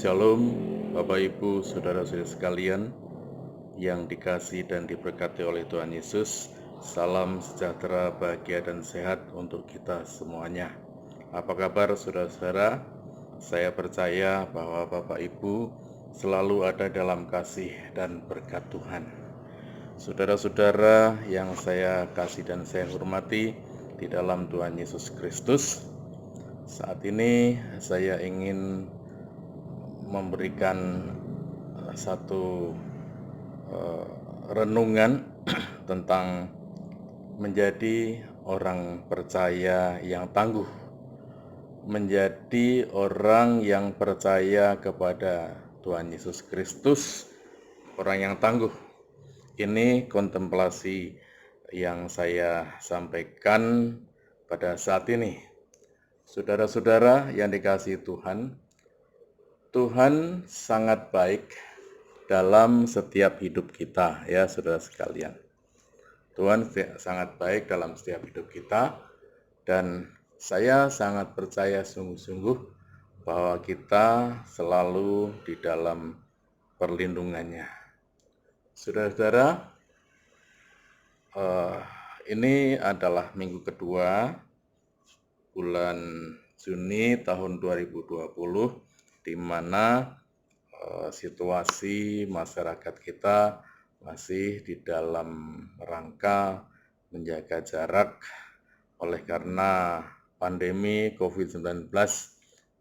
Shalom, Bapak Ibu, Saudara-saudara sekalian yang dikasihi dan diberkati oleh Tuhan Yesus. Salam sejahtera, bahagia, dan sehat untuk kita semuanya. Apa kabar saudara-saudara? Saya percaya bahwa Bapak Ibu selalu ada dalam kasih dan berkat Tuhan. Saudara-saudara yang saya kasih dan saya hormati di dalam Tuhan Yesus Kristus, saat ini saya ingin memberikan satu renungan tentang menjadi orang percaya yang tangguh, menjadi orang yang percaya kepada Tuhan Yesus Kristus, orang yang tangguh. Ini kontemplasi yang saya sampaikan pada saat ini. Saudara-saudara yang dikasihi Tuhan, Tuhan sangat baik dalam setiap hidup kita, ya saudara sekalian. Tuhan sangat baik dalam setiap hidup kita, dan saya sangat percaya sungguh-sungguh bahwa kita selalu di dalam perlindungannya. Saudara-saudara, ini adalah minggu kedua bulan Juni tahun 2020, di mana situasi masyarakat kita masih di dalam rangka menjaga jarak oleh karena pandemi COVID-19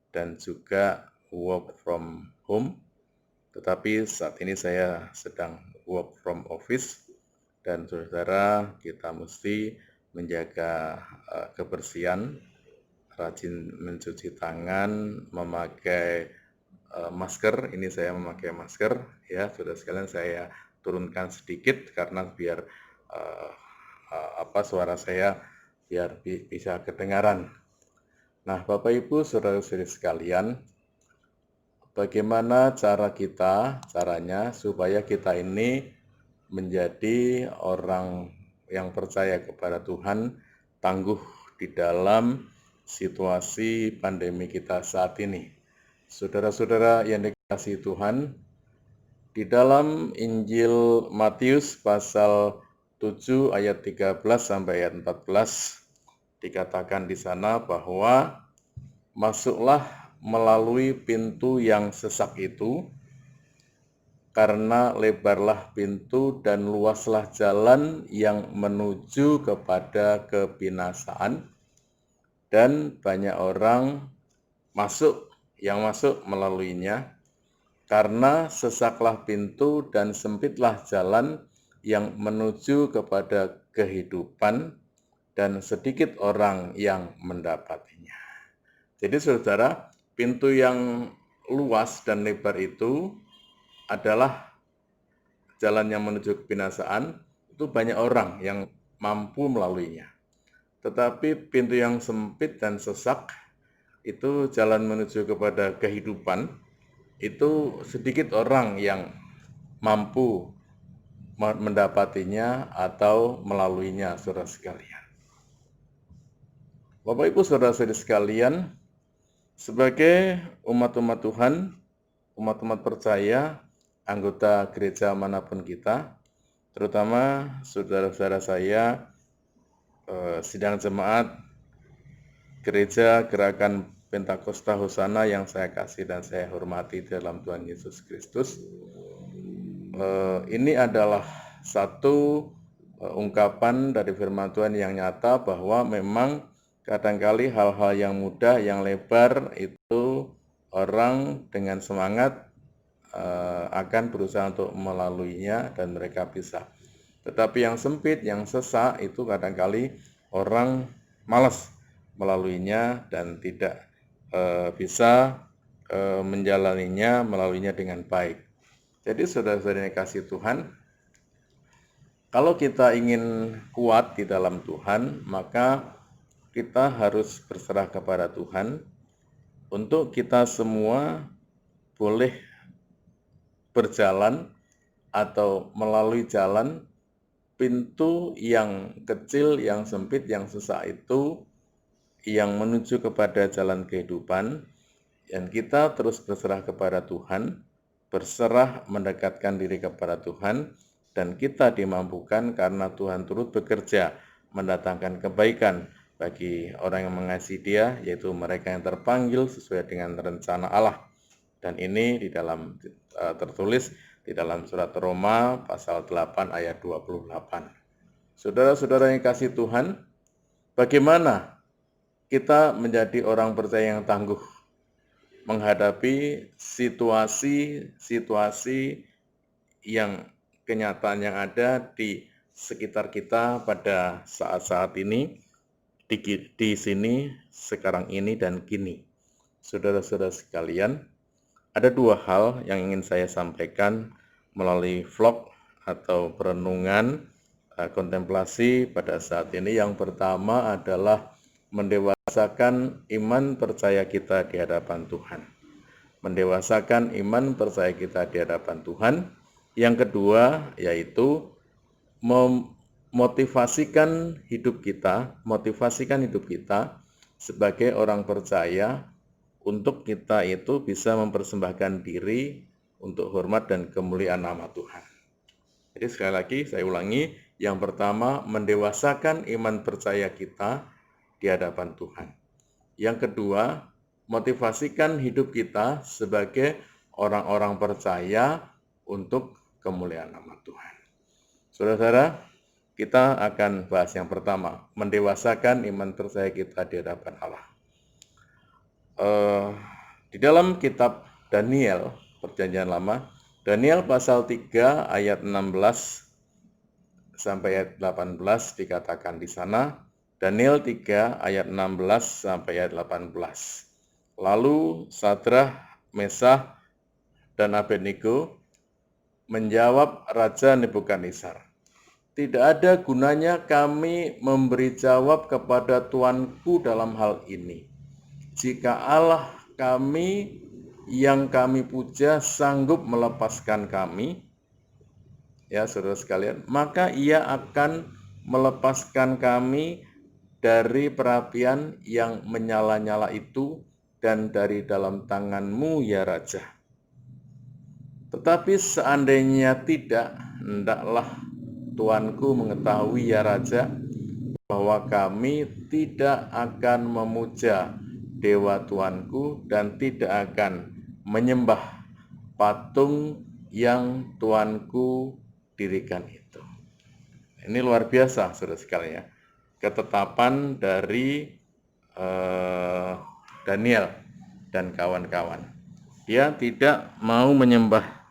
dan juga work from home. Tetapi saat ini saya sedang work from office, dan saudara, kita mesti menjaga kebersihan, rajin mencuci tangan, memakai masker. Ini saya memakai masker, ya saudara sekalian. Saya turunkan sedikit karena biar suara saya biar bisa kedengaran. Nah, Bapak Ibu, saudara-saudari sekalian, bagaimana caranya supaya kita ini menjadi orang yang percaya kepada Tuhan, tangguh di dalam situasi pandemi kita saat ini. Saudara-saudara yang dikasihi Tuhan, di dalam Injil Matius pasal 7 ayat 13 sampai ayat 14 dikatakan di sana bahwa masuklah melalui pintu yang sesak itu, karena lebarlah pintu dan luaslah jalan yang menuju kepada kebinasaan, dan banyak orang yang masuk melaluinya, karena sesaklah pintu dan sempitlah jalan yang menuju kepada kehidupan, dan sedikit orang yang mendapatinya. Jadi saudara, pintu yang luas dan lebar itu adalah jalan yang menuju kebinasaan, itu banyak orang yang mampu melaluinya. Tetapi pintu yang sempit dan sesak, itu jalan menuju kepada kehidupan, itu sedikit orang yang mampu mendapatinya atau melaluinya, saudara sekalian. Bapak Ibu, saudara-saudari sekalian, sebagai umat-umat Tuhan, umat-umat percaya, anggota gereja manapun kita, terutama saudara-saudara saya, sidang jemaat Gereja Gerakan Pentakosta Hosana yang saya kasih dan saya hormati dalam Tuhan Yesus Kristus. Ini adalah satu ungkapan dari firman Tuhan yang nyata bahwa memang kadangkali hal-hal yang mudah, yang lebar itu orang dengan semangat akan berusaha untuk melaluinya dan mereka bisa. Tetapi yang sempit, yang sesak itu kadangkali orang malas melaluinya dan tidak bisa melaluinya dengan baik. Jadi saudara-saudara yang kasih Tuhan, kalau kita ingin kuat di dalam Tuhan, maka kita harus berserah kepada Tuhan untuk kita semua boleh berjalan atau melalui jalan pintu yang kecil, yang sempit, yang sesak itu, yang menuju kepada jalan kehidupan, Dan kita terus berserah kepada Tuhan, berserah mendekatkan diri kepada Tuhan, dan kita dimampukan karena Tuhan turut bekerja mendatangkan kebaikan bagi orang yang mengasihi Dia, yaitu mereka yang terpanggil sesuai dengan rencana Allah. Dan ini tertulis di dalam surat Roma pasal 8 ayat 28. Saudara-saudara yang kasih Tuhan, bagaimana kita menjadi orang percaya yang tangguh menghadapi situasi-situasi yang kenyataan yang ada di sekitar kita pada saat-saat ini, di sini, sekarang ini, dan kini. Saudara-saudara sekalian, ada dua hal yang ingin saya sampaikan melalui vlog atau perenungan kontemplasi pada saat ini. Yang pertama adalah mendewasakan iman percaya kita di hadapan Tuhan. Mendewasakan iman percaya kita di hadapan Tuhan. Yang kedua yaitu motivasikan hidup kita sebagai orang percaya untuk kita itu bisa mempersembahkan diri untuk hormat dan kemuliaan nama Tuhan. Jadi sekali lagi saya ulangi, yang pertama mendewasakan iman percaya kita di hadapan Tuhan. Yang kedua, motivasikan hidup kita sebagai orang-orang percaya untuk kemuliaan nama Tuhan. Saudara-saudara, kita akan bahas yang pertama, mendewasakan iman percaya kita di hadapan Allah. Di dalam kitab Daniel, Perjanjian Lama, Daniel pasal 3 ayat 16 sampai ayat 18 dikatakan di sana, Daniel 3 ayat 16 sampai ayat 18. Lalu Sadrah, Mesah, dan Abednego menjawab Raja Nebukadnezar, "Tidak ada gunanya kami memberi jawab kepada Tuanku dalam hal ini. Jika Allah kami yang kami puja sanggup melepaskan kami," ya saudara sekalian, "maka ia akan melepaskan kami dari perapian yang menyala-nyala itu dan dari dalam tanganmu ya Raja. Tetapi seandainya tidak, hendaklah Tuanku mengetahui ya Raja, bahwa kami tidak akan memuja dewa Tuanku dan tidak akan menyembah patung yang Tuanku dirikan itu." Ini luar biasa saudara sekalian ya, ketetapan dari Daniel dan kawan-kawan. Dia tidak mau menyembah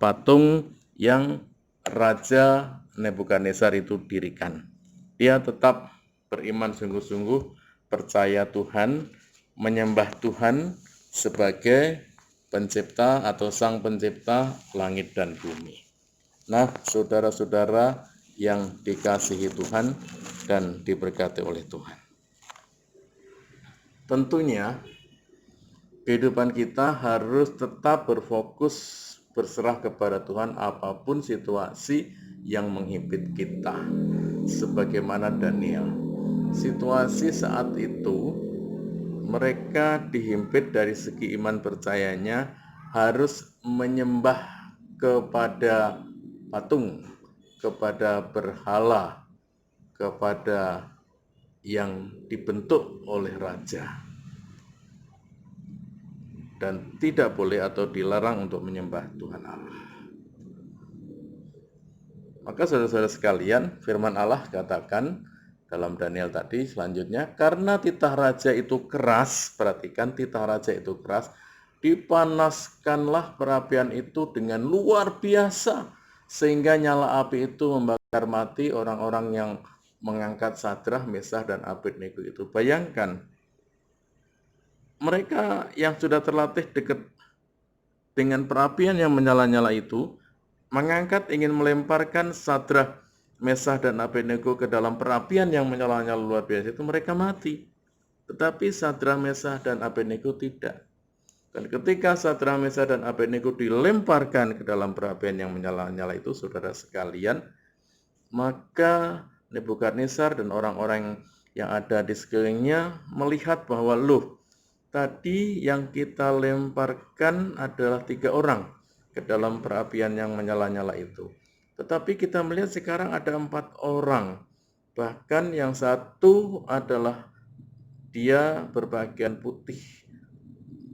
patung yang Raja Nebukadnezar itu dirikan. Dia tetap beriman sungguh-sungguh, percaya Tuhan, menyembah Tuhan sebagai pencipta atau sang pencipta langit dan bumi. Nah, saudara-saudara yang dikasihi Tuhan dan diberkati oleh Tuhan, tentunya kehidupan kita harus tetap berfokus berserah kepada Tuhan apapun situasi yang menghimpit kita. Sebagaimana Daniel, situasi saat itu mereka dihimpit dari segi iman percayanya harus menyembah kepada patung, kepada berhala, kepada yang dibentuk oleh raja, dan tidak boleh atau dilarang untuk menyembah Tuhan Allah. Maka saudara-saudara sekalian, firman Allah katakan dalam Daniel tadi selanjutnya, karena titah raja itu keras, perhatikan titah raja itu keras, dipanaskanlah perapian itu dengan luar biasa, sehingga nyala api itu membakar mati orang-orang yang mengangkat Sadrah, Mesah, dan Abednego itu. Bayangkan, mereka yang sudah terlatih dekat dengan perapian yang menyala-nyala itu, mengangkat ingin melemparkan Sadrah, Mesah, dan Abednego ke dalam perapian yang menyala-nyala luar biasa itu, mereka mati. Tetapi Sadrah, Mesah, dan Abednego tidak. Dan ketika Sadrah, Mesah, dan Abednego dilemparkan ke dalam perapian yang menyala-nyala itu, saudara sekalian, maka Nebukadnezar dan orang-orang yang ada di sekelilingnya melihat bahwa, loh, tadi yang kita lemparkan adalah 3 orang ke dalam perapian yang menyala-nyala itu. Tetapi kita melihat sekarang ada 4 orang. Bahkan yang satu adalah dia berpakaian putih,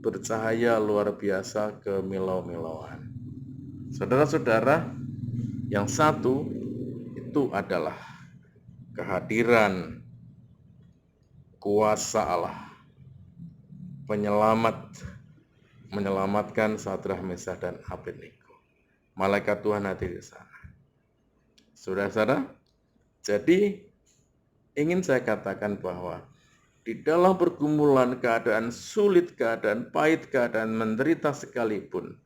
bercahaya luar biasa kemilau-milauan. Saudara-saudara, yang satu itu adalah kehadiran kuasa Allah, menyelamatkan Sadrah, Mesah, dan Abednego. Malaikat Tuhan hadir di sana. Saudara-saudara, jadi ingin saya katakan bahwa di dalam pergumulan, keadaan sulit, keadaan pahit, keadaan menderita sekalipun,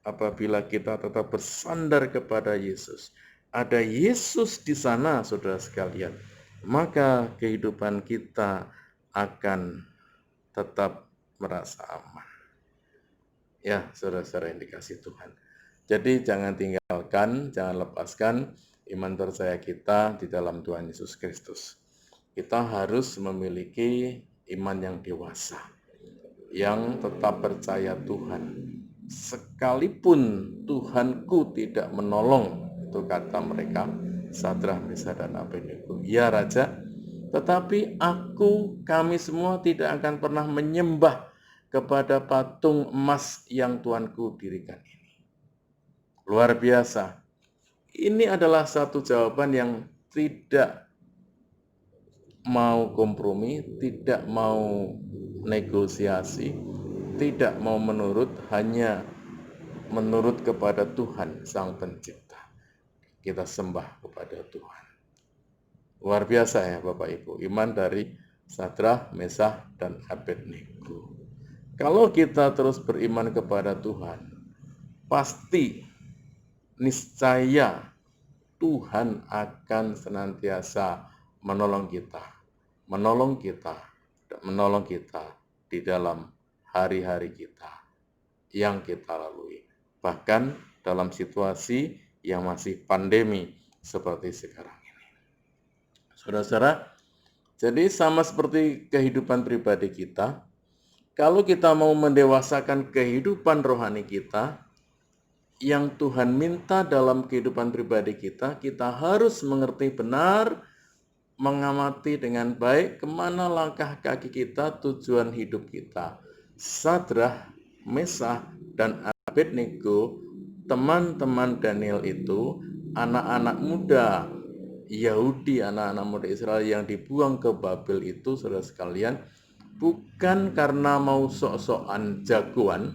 apabila kita tetap bersandar kepada Yesus, ada Yesus di sana, saudara sekalian, maka kehidupan kita akan tetap merasa aman. Ya, saudara-saudara yang dikasihi Tuhan. Jadi jangan tinggalkan, jangan lepaskan iman percaya kita di dalam Tuhan Yesus Kristus. Kita harus memiliki iman yang dewasa, yang tetap percaya Tuhan. Sekalipun Tuhanku tidak menolong, itu kata mereka, Sadrah, Mesah, dan Abednego. Ya Raja, tetapi kami semua tidak akan pernah menyembah kepada patung emas yang Tuanku dirikan ini. Luar biasa. Ini adalah satu jawaban yang tidak mau kompromi, tidak mau negosiasi, tidak mau menurut, hanya menurut kepada Tuhan Sang Pencipta. Kita sembah kepada Tuhan. Luar biasa ya Bapak Ibu, iman dari Sadrah, Mesah, dan Abednego. Kalau kita terus beriman kepada Tuhan, pasti niscaya Tuhan akan senantiasa menolong kita di dalam hari-hari kita yang kita lalui. Bahkan dalam situasi yang masih pandemi seperti sekarang ini. Saudara-saudara, jadi sama seperti kehidupan pribadi kita, kalau kita mau mendewasakan kehidupan rohani kita, yang Tuhan minta dalam kehidupan pribadi kita, kita harus mengerti benar, mengamati dengan baik kemana langkah kaki kita, tujuan hidup kita. Sadrah, Mesah, dan Abednego, teman-teman Daniel itu, anak-anak muda Yahudi, anak-anak muda Israel yang dibuang ke Babel itu, saudara sekalian, bukan karena mau sok-sokan jagoan,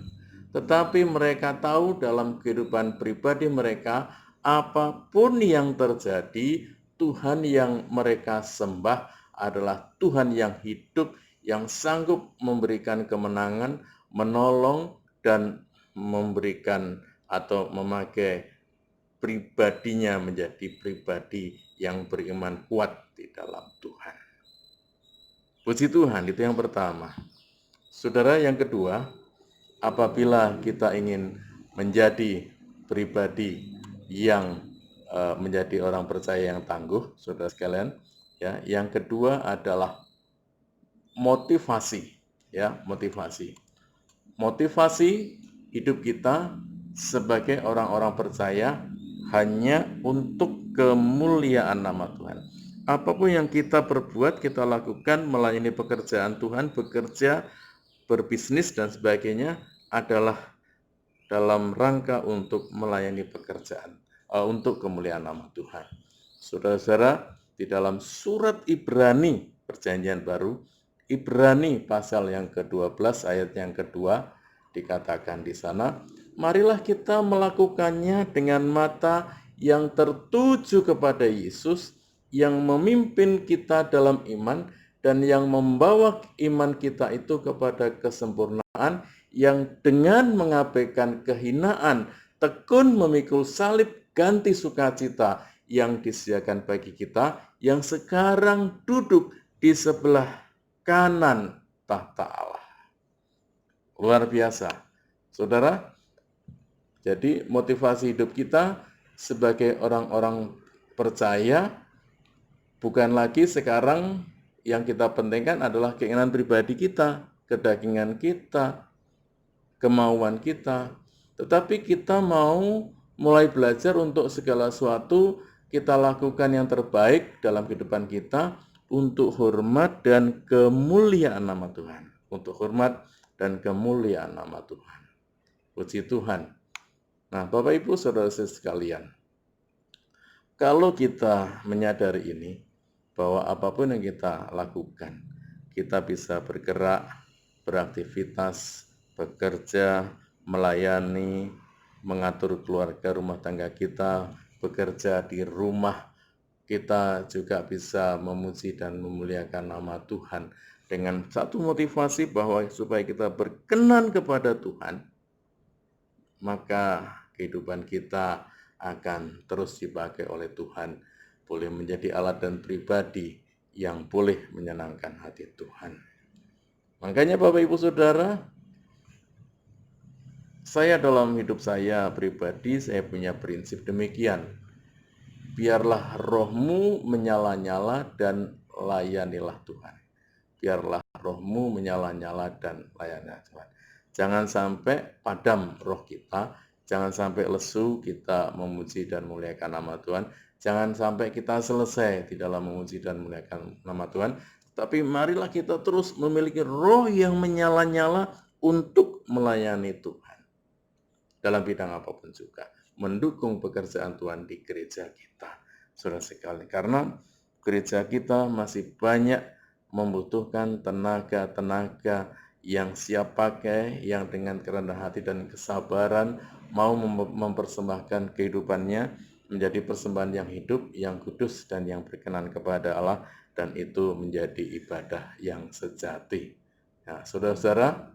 tetapi mereka tahu dalam kehidupan pribadi mereka, apapun yang terjadi, Tuhan yang mereka sembah adalah Tuhan yang hidup, yang sanggup memberikan kemenangan, menolong, dan memberikan atau memakai pribadinya menjadi pribadi yang beriman kuat di dalam Tuhan. Puji Tuhan, itu yang pertama. Saudara, yang kedua, apabila kita ingin menjadi pribadi yang menjadi orang percaya yang tangguh, saudara sekalian, ya, yang kedua adalah motivasi, ya, motivasi hidup kita sebagai orang-orang percaya hanya untuk kemuliaan nama Tuhan. Apapun yang kita perbuat, kita lakukan, melayani pekerjaan Tuhan, bekerja, berbisnis, dan sebagainya adalah dalam rangka untuk melayani pekerjaan, untuk kemuliaan nama Tuhan. Saudara-saudara, di dalam surat Ibrani, Perjanjian Baru, Ibrani pasal yang ke-12 ayat yang kedua, dikatakan di sana, marilah kita melakukannya dengan mata yang tertuju kepada Yesus, yang memimpin kita dalam iman, dan yang membawa iman kita itu kepada kesempurnaan, yang dengan mengabaikan kehinaan, tekun memikul salib, ganti sukacita yang disediakan bagi kita, yang sekarang duduk di sebelah kanan tahta Allah. Luar biasa, saudara. Jadi motivasi hidup kita sebagai orang-orang percaya bukan lagi sekarang yang kita pentingkan adalah keinginan pribadi kita, kedagingan kita, kemauan kita, tetapi kita mau mulai belajar untuk segala sesuatu kita lakukan yang terbaik dalam kehidupan kita untuk hormat dan kemuliaan nama Tuhan. Untuk hormat dan kemuliaan nama Tuhan. Puji Tuhan. Nah, Bapak Ibu Saudara-saudara sekalian, kalau kita menyadari ini, bahwa apapun yang kita lakukan, kita bisa bergerak, beraktivitas, bekerja, melayani, mengatur keluarga rumah tangga kita, bekerja di rumah, kita juga bisa memuji dan memuliakan nama Tuhan dengan satu motivasi bahwa supaya kita berkenan kepada Tuhan, maka kehidupan kita akan terus dipakai oleh Tuhan, boleh menjadi alat dan pribadi yang boleh menyenangkan hati Tuhan. Makanya Bapak Ibu Saudara, saya dalam hidup saya pribadi, saya punya prinsip demikian. Biarlah rohmu menyala-nyala dan layanilah Tuhan. Biarlah rohmu menyala-nyala dan layanilah Tuhan. Jangan sampai padam roh kita, jangan sampai lesu kita memuji dan memuliakan nama Tuhan. Jangan sampai kita selesai di dalam memuji dan memuliakan nama Tuhan. Tapi marilah kita terus memiliki roh yang menyala-nyala untuk melayani Tuhan. Dalam bidang apapun juga. Mendukung pekerjaan Tuhan di gereja kita. Saudara sekalian, karena gereja kita masih banyak membutuhkan tenaga-tenaga yang siap pakai, yang dengan kerendahan hati dan kesabaran mau mempersembahkan kehidupannya menjadi persembahan yang hidup, yang kudus, dan yang berkenan kepada Allah, dan itu menjadi ibadah yang sejati. Nah, saudara-saudara,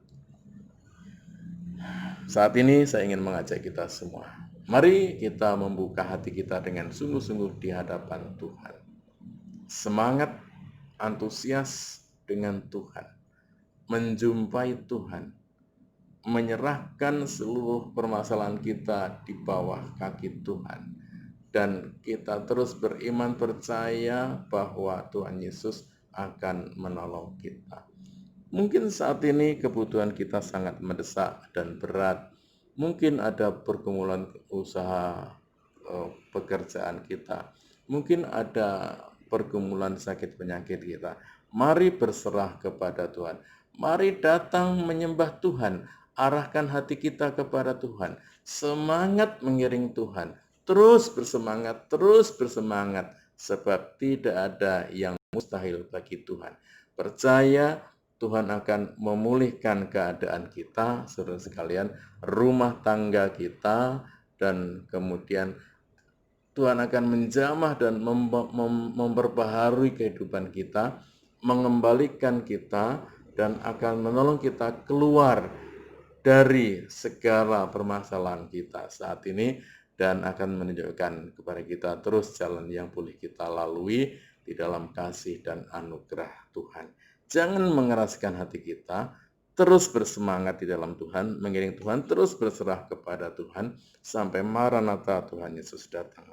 saat ini saya ingin mengajak kita semua. Mari kita membuka hati kita dengan sungguh-sungguh di hadapan Tuhan. Semangat, antusias dengan Tuhan. Menjumpai Tuhan. Menyerahkan seluruh permasalahan kita di bawah kaki Tuhan. Dan kita terus beriman percaya bahwa Tuhan Yesus akan menolong kita. Mungkin saat ini kebutuhan kita sangat mendesak dan berat. Mungkin ada pergumulan usaha pekerjaan kita. Mungkin ada pergumulan sakit penyakit kita. Mari berserah kepada Tuhan. Mari datang menyembah Tuhan. Arahkan hati kita kepada Tuhan. Semangat mengiring Tuhan. Terus bersemangat. Sebab tidak ada yang mustahil bagi Tuhan. Percaya Tuhan akan memulihkan keadaan kita, saudara sekalian, rumah tangga kita, dan kemudian Tuhan akan menjamah dan memperbaharui kehidupan kita, mengembalikan kita, dan akan menolong kita keluar dari segala permasalahan kita saat ini, dan akan menunjukkan kepada kita terus jalan yang boleh kita lalui di dalam kasih dan anugerah Tuhan. Jangan mengeraskan hati kita, terus bersemangat di dalam Tuhan, mengiring Tuhan, terus berserah kepada Tuhan, sampai Maranatha Tuhan Yesus datang.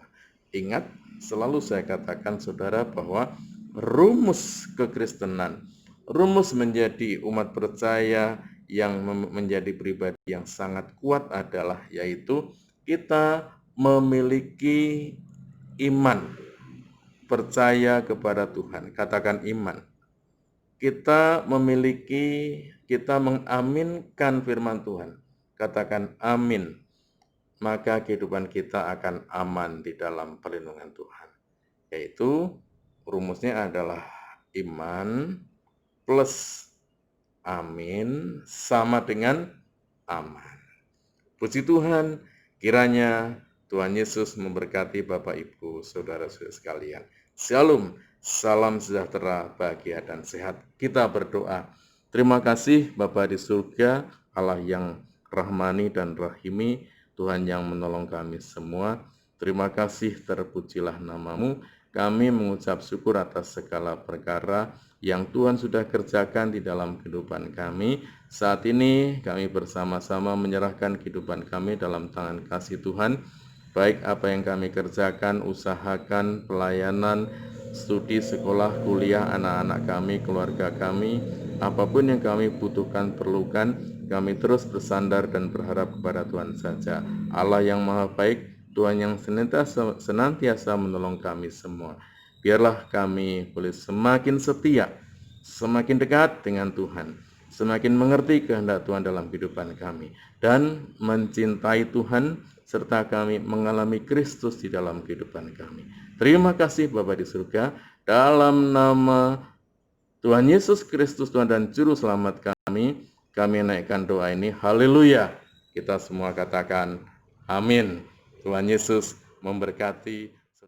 Ingat, selalu saya katakan saudara bahwa rumus kekristenan, rumus menjadi umat percaya yang menjadi pribadi yang sangat kuat adalah yaitu kita memiliki iman, percaya kepada Tuhan. Katakan iman. Kita mengaminkan firman Tuhan. Katakan amin. Maka kehidupan kita akan aman di dalam perlindungan Tuhan. Yaitu rumusnya adalah iman plus amin sama dengan aman. Puji Tuhan, kiranya Tuhan Yesus memberkati Bapak Ibu, saudara-saudara sekalian. Shalom. Salam sejahtera, bahagia, dan sehat. Kita berdoa. Terima kasih Bapa di surga, Allah yang rahmani dan rahimi, Tuhan yang menolong kami semua. Terima kasih, terpujilah namamu. Kami mengucap syukur atas segala perkara yang Tuhan sudah kerjakan di dalam kehidupan kami. Saat ini kami bersama-sama menyerahkan kehidupan kami dalam tangan kasih Tuhan. Baik apa yang kami kerjakan, usahakan, pelayanan, studi, sekolah, kuliah, anak-anak kami, keluarga kami, apapun yang kami butuhkan, perlukan, kami terus bersandar dan berharap kepada Tuhan saja. Allah yang Maha Baik, Tuhan yang senantiasa menolong kami semua. Biarlah kami boleh semakin setia, semakin dekat dengan Tuhan, semakin mengerti kehendak Tuhan dalam kehidupan kami, dan mencintai Tuhan, serta kami mengalami Kristus di dalam kehidupan kami. Terima kasih Bapa di surga, dalam nama Tuhan Yesus Kristus, Tuhan dan Juru Selamat kami naikkan doa ini. Haleluya. Kita semua katakan amin. Tuhan Yesus memberkati.